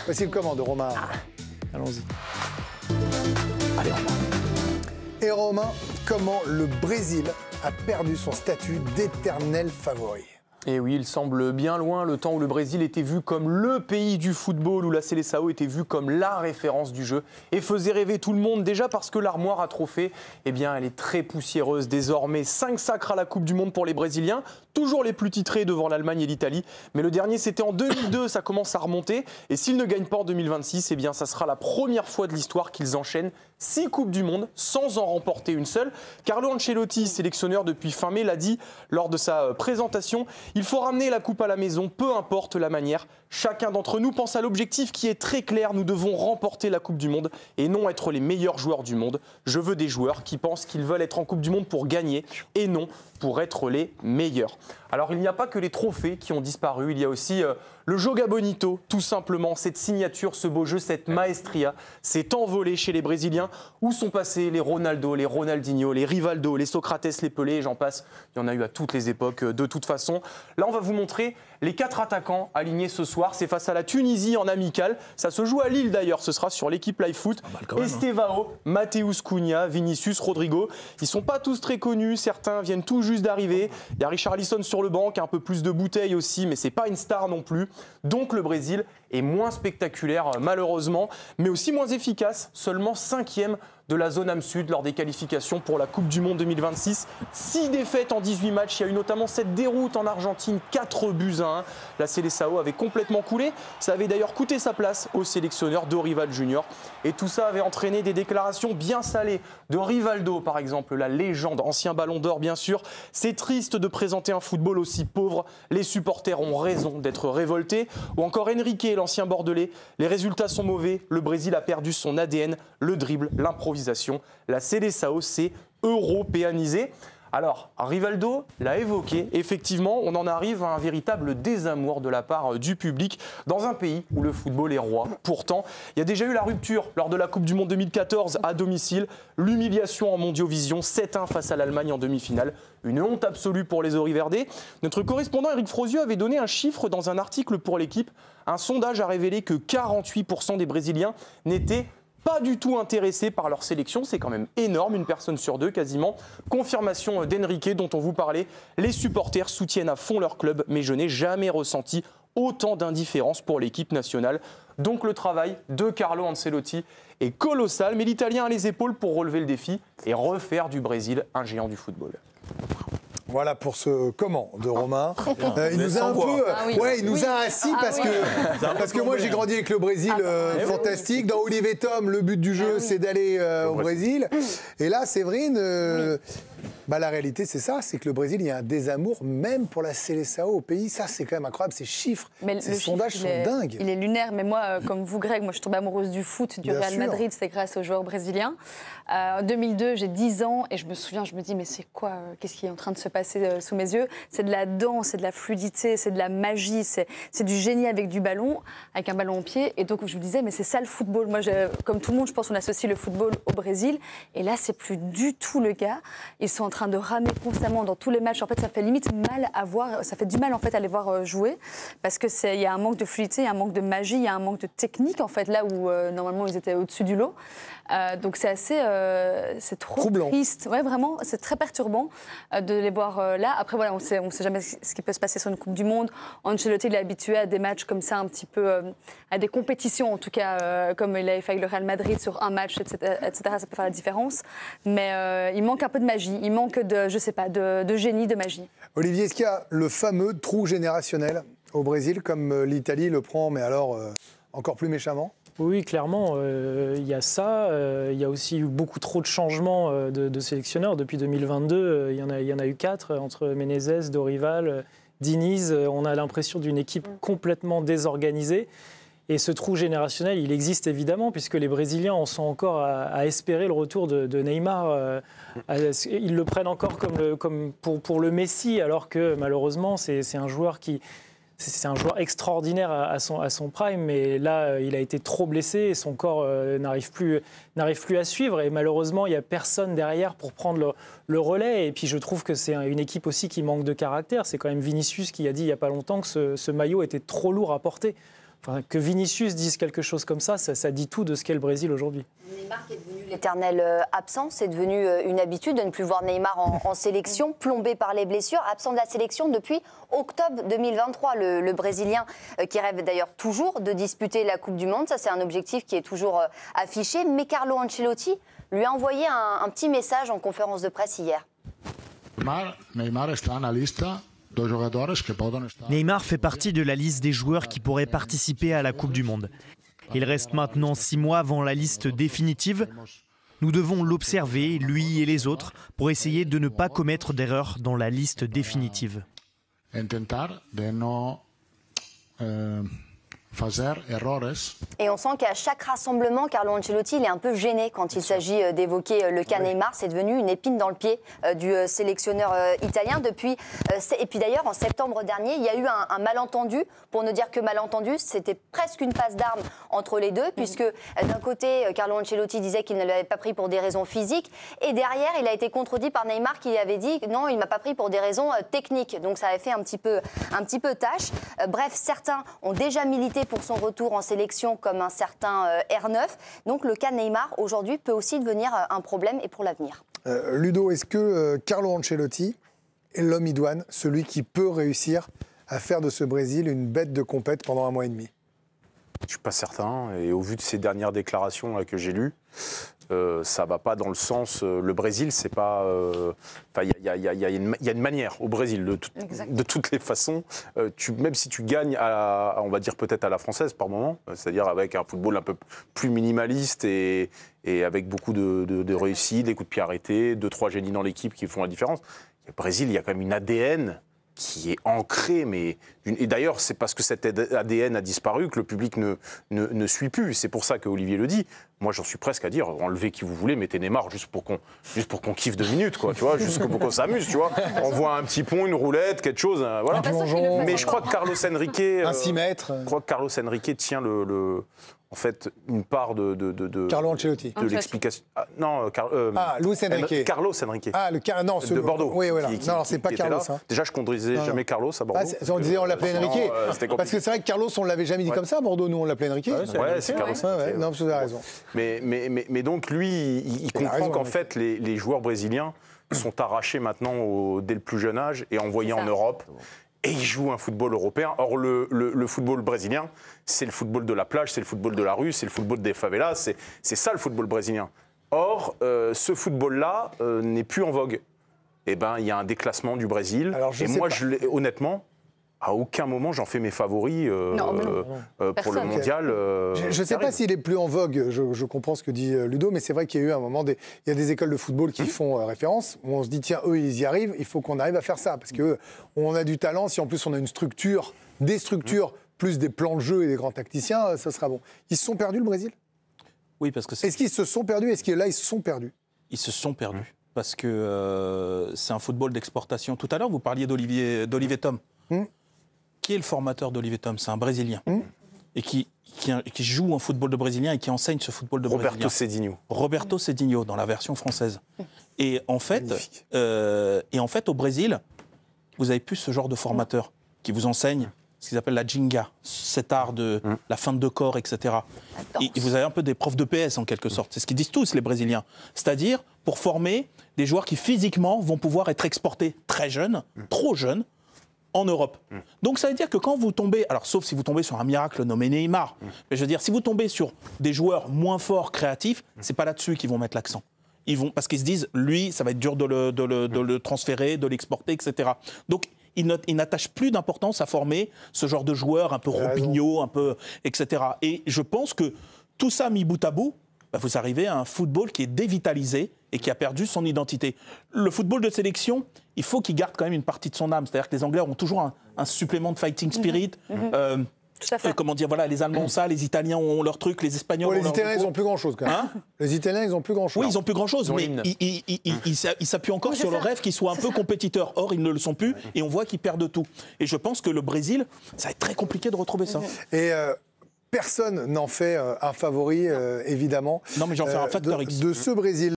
Voici le comment de Romain. Allons-y. Allez, Romain. Et Romain, comment le Brésil a perdu son statut d'éternel favori? Et oui, il semble bien loin le temps où le Brésil était vu comme le pays du football, où la Seleção était vue comme la référence du jeu et faisait rêver tout le monde, déjà parce que l'armoire à trophées, eh bien, elle est très poussiéreuse désormais. 5 sacres à la Coupe du Monde pour les Brésiliens, toujours les plus titrés devant l'Allemagne et l'Italie. Mais le dernier, c'était en 2002, ça commence à remonter. Et s'ils ne gagnent pas en 2026, eh bien, ça sera la première fois de l'histoire qu'ils enchaînent 6 Coupes du Monde sans en remporter une seule. Carlo Ancelotti, sélectionneur depuis fin mai, l'a dit lors de sa présentation. Il faut ramener la coupe à la maison, peu importe la manière. Chacun d'entre nous pense à l'objectif qui est très clair. Nous devons remporter la Coupe du Monde et non être les meilleurs joueurs du monde. Je veux des joueurs qui pensent qu'ils veulent être en Coupe du Monde pour gagner et non pour être les meilleurs. Alors il n'y a pas que les trophées qui ont disparu, il y a aussi le Joga Bonito, tout simplement. Cette signature, ce beau jeu, cette maestria s'est envolée chez les Brésiliens. Où sont passés les Ronaldo, les Ronaldinho, les Rivaldo, les Socrates, les Pelé, j'en passe. Il y en a eu à toutes les époques de toute façon. Là, on va vous montrer les 4 attaquants alignés ce soir. C'est face à la Tunisie en amical. Ça se joue à Lille d'ailleurs, ce sera sur l'équipe Live Foot. Estevao, Mateus Cunha, Vinicius, Rodrigo. Ils ne sont pas tous très connus, certains viennent tout juste d'arriver. Il y a Richarlison sur le banc, qui a un peu plus de bouteilles aussi, mais ce n'est pas une star non plus. Donc le Brésil est moins spectaculaire malheureusement, mais aussi moins efficace, seulement 5e de la zone Am-Sud lors des qualifications pour la Coupe du Monde 2026. 6 défaites en 18 matchs, il y a eu notamment cette déroute en Argentine, 4-1. La Seleção avait complètement coulé, ça avait d'ailleurs coûté sa place au sélectionneur Dorival Junior. Et tout ça avait entraîné des déclarations bien salées de Rivaldo par exemple, la légende, ancien ballon d'or bien sûr. C'est triste de présenter un football aussi pauvre, les supporters ont raison d'être révoltés. Ou encore Enrique, l'ancien bordelais, les résultats sont mauvais, le Brésil a perdu son ADN, le dribble, l'improvisation. La Seleção s'est européanisée. Alors, Rivaldo l'a évoqué, effectivement, on en arrive à un véritable désamour de la part du public dans un pays où le football est roi. Pourtant, il y a déjà eu la rupture lors de la Coupe du Monde 2014 à domicile, l'humiliation en Mondiovision, 7-1 face à l'Allemagne en demi-finale. Une honte absolue pour les Auriverdés. Notre correspondant Eric Frozieux avait donné un chiffre dans un article pour l'équipe. Un sondage a révélé que 48% des Brésiliens n'étaient pas du tout intéressés par leur sélection, c'est quand même énorme, 1 personne sur 2 quasiment. Confirmation d'Enrique dont on vous parlait, les supporters soutiennent à fond leur club, mais je n'ai jamais ressenti autant d'indifférence pour l'équipe nationale. Donc le travail de Carlo Ancelotti est colossal, mais l'Italien a les épaules pour relever le défi et refaire du Brésil un géant du football. Voilà pour ce comment de Romain. Il nous a un peu, il nous a assis parce que moi j'ai grandi avec le Brésil fantastique. Dans Olive et Tom, le but du jeu c'est d'aller au Brésil. Et là, Séverine, la réalité c'est ça, c'est que le Brésil, il y a un désamour même pour la Seleção au pays. Ça c'est quand même incroyable, ces chiffres, ces sondages sont dingues. Il est lunaire, mais moi, comme vous Greg, moi je tombe amoureuse du foot, du Real Madrid, c'est grâce aux joueurs brésiliens. En 2002, j'ai 10 ans et je me souviens, je me dis mais c'est quoi, qu'est-ce qui est en train de se passer sous mes yeux? C'est de la danse, c'est de la fluidité, c'est de la magie, c'est du génie avec du ballon, avec un ballon au pied. Et donc je me disais mais c'est ça le football. Moi, comme tout le monde, je pense qu'on associe le football au Brésil. Et là, c'est plus du tout le cas. Ils sont en train de ramer constamment dans tous les matchs. En fait, ça fait limite mal à voir. Ça fait du mal en fait à les voir jouer parce que il y a un manque de fluidité, il y a un manque de magie, il y a un manque de technique en fait là où normalement ils étaient au-dessus du lot. Donc c'est assez, c'est trop troublant. Triste. Ouais, vraiment, c'est très perturbant de les voir là. Après voilà, on sait jamais ce qui peut se passer sur une Coupe du Monde. Ancelotti il est habitué à des matchs comme ça, un petit peu à des compétitions en tout cas, comme il avait fait avec le Real Madrid sur un match, etc. Ça peut faire la différence. Mais il manque un peu de magie, il manque de, je sais pas, de génie, de magie. Olivier, est-ce qu'il y a le fameux trou générationnel au Brésil, comme l'Italie le prend, mais alors encore plus méchamment? Oui, clairement, il y a ça. Il y a aussi eu beaucoup trop de changements de sélectionneurs. Depuis 2022, il y en a eu 4, entre Menezes, Dorival, Diniz. On a l'impression d'une équipe complètement désorganisée. Et ce trou générationnel, il existe évidemment, puisque les Brésiliens en sont encore à espérer le retour de Neymar. Ils le prennent encore comme pour le Messi, alors que malheureusement, c'est un joueur c'est un joueur extraordinaire à son prime, mais là, il a été trop blessé et son corps n'arrive plus à suivre. Et malheureusement, il n'y a personne derrière pour prendre le relais. Et puis, je trouve que c'est une équipe aussi qui manque de caractère. C'est quand même Vinicius qui a dit il n'y a pas longtemps que ce maillot était trop lourd à porter. que Vinicius dise quelque chose comme ça, ça dit tout de ce qu'est le Brésil aujourd'hui. Neymar qui est devenu l'éternel absent, c'est devenu une habitude de ne plus voir Neymar en sélection, plombé par les blessures, absent de la sélection depuis octobre 2023. Le Brésilien qui rêve d'ailleurs toujours de disputer la Coupe du Monde, ça c'est un objectif qui est toujours affiché, mais Carlo Ancelotti lui a envoyé un petit message en conférence de presse hier. Neymar est dans la liste. Neymar fait partie de la liste des joueurs qui pourraient participer à la Coupe du Monde. Il reste maintenant 6 mois avant la liste définitive. Nous devons l'observer, lui et les autres, pour essayer de ne pas commettre d'erreurs dans la liste définitive. Et on sent qu'à chaque rassemblement, Carlo Ancelotti il est un peu gêné quand il s'agit d'évoquer le cas Neymar. C'est devenu une épine dans le pied du sélectionneur italien. Et puis d'ailleurs, en septembre dernier, il y a eu un malentendu. Pour ne dire que malentendu, c'était presque une passe d'armes entre les deux, puisque d'un côté, Carlo Ancelotti disait qu'il ne l'avait pas pris pour des raisons physiques. Et derrière, il a été contredit par Neymar qui avait dit que non, il ne m'a pas pris pour des raisons techniques. Donc ça avait fait un petit peu tâche. Bref, certains ont déjà milité pour son retour en sélection comme un certain R9. Donc le cas Neymar aujourd'hui peut aussi devenir un problème et pour l'avenir. Ludo, est-ce que Carlo Ancelotti est l'homme idoine, celui qui peut réussir à faire de ce Brésil une bête de compète pendant 1 mois et demi? Je ne suis pas certain. Et au vu de ces dernières déclarations là, que j'ai lues, ça ne va pas dans le sens... le Brésil, c'est pas... Il y a une manière au Brésil, de toutes les façons. Même si tu gagnes, on va dire peut-être à la française par moment, c'est-à-dire avec un football un peu plus minimaliste et avec beaucoup de réussite, des coups de pied arrêtés, 2-3 génies dans l'équipe qui font la différence. Au Brésil, il y a quand même une ADN qui est ancrée, et d'ailleurs c'est parce que cet ADN a disparu que le public ne suit plus. C'est pour ça qu'Olivier le dit. Moi j'en suis presque à dire, enlevez qui vous voulez, mettez Neymar juste pour qu'on kiffe 2 minutes, quoi, tu vois, juste pour qu'on s'amuse, tu vois. On voit un petit pont, une roulette, quelque chose, voilà. Mais je crois que Carlos Henrique, un 6 mètres. Je crois que Carlos Henrique tient en fait, une part de Carlo Ancelotti. De l'explication. Luis Enrique. Carlos Henrique. Non, de Bordeaux. Oui, voilà. Non, c'est pas Carlos. Hein. Déjà, je ne conduisais jamais Carlos à Bordeaux. On l'appelait Enrique. Parce que c'est vrai que Carlos, on ne l'avait jamais dit comme ça à Bordeaux. Nous, on l'appelait Enrique. Ouais, c'est Carlos. Non, vous avez raison. Mais donc, lui, il comprend qu'en fait, les joueurs brésiliens sont arrachés maintenant dès le plus jeune âge et envoyés en Europe. Et ils jouent un football européen. Or, le football brésilien, c'est le football de la plage, c'est le football de la rue, c'est le football des favelas, c'est ça le football brésilien. Or, ce football-là n'est plus en vogue. Eh bien, il y a un déclassement du Brésil. Alors, moi, honnêtement, à aucun moment, j'en fais mes favoris pour le mondial. Je ne sais pas s'il est plus en vogue, je comprends ce que dit Ludo, mais c'est vrai qu'il y a eu un moment, il y a des écoles de football qui font référence, où on se dit, tiens, eux, ils y arrivent, il faut qu'on arrive à faire ça, parce qu'on a du talent, si en plus on a une structure, des structures, plus des plans de jeu et des grands tacticiens, ça sera bon. Ils se sont perdus, le Brésil ? Oui, parce que Est-ce qu'ils se sont perdus ? Est-ce que là, ils se sont perdus ? Ils se sont perdus, parce que c'est un football d'exportation. Tout à l'heure, vous parliez d'Olivier Thom. Qui est le formateur d'Olivier Thom? C'est un Brésilien. Et qui joue un football de Brésilien et qui enseigne ce football de Brésilien. Roberto Cedinho, dans la version française. Et en fait, au Brésil, vous avez plus ce genre de formateur qui vous enseigne ce qu'ils appellent la ginga, cet art de la feinte de corps, etc. Et vous avez un peu des profs de PS, en quelque sorte. C'est ce qu'ils disent tous, les Brésiliens. C'est-à-dire, pour former des joueurs qui, physiquement, vont pouvoir être exportés très jeunes, trop jeunes, en Europe. Donc ça veut dire que quand vous tombez, alors sauf si vous tombez sur un miracle nommé Neymar, mais je veux dire, si vous tombez sur des joueurs moins forts, créatifs, c'est pas là-dessus qu'ils vont mettre l'accent. Parce qu'ils se disent, lui, ça va être dur de le transférer, de l'exporter, etc. Donc ils n'attachent plus d'importance à former ce genre de joueurs un peu Robinho, un peu, etc. Et je pense que tout ça mis bout à bout, vous arrivez à un football qui est dévitalisé et qui a perdu son identité. Le football de sélection, il faut qu'il garde quand même une partie de son âme. C'est-à-dire que les Anglais ont toujours un supplément de fighting spirit. Comment dire, voilà, les Allemands ont ça, les Italiens ont leur truc, les Espagnols ont leur truc. Les Italiens, ils n'ont plus grand-chose quand même. Les Italiens, ils n'ont plus grand-chose. Oui, ils n'ont plus grand-chose, mais ils s'appuient encore sur le rêve qu'ils soient un peu compétiteurs. Or, ils ne le sont plus et on voit qu'ils perdent tout. Et je pense que le Brésil, ça va être très compliqué de retrouver ça. Et personne n'en fait un favori, évidemment. Non, mais j'en fais un facteur X. De ce Brésil.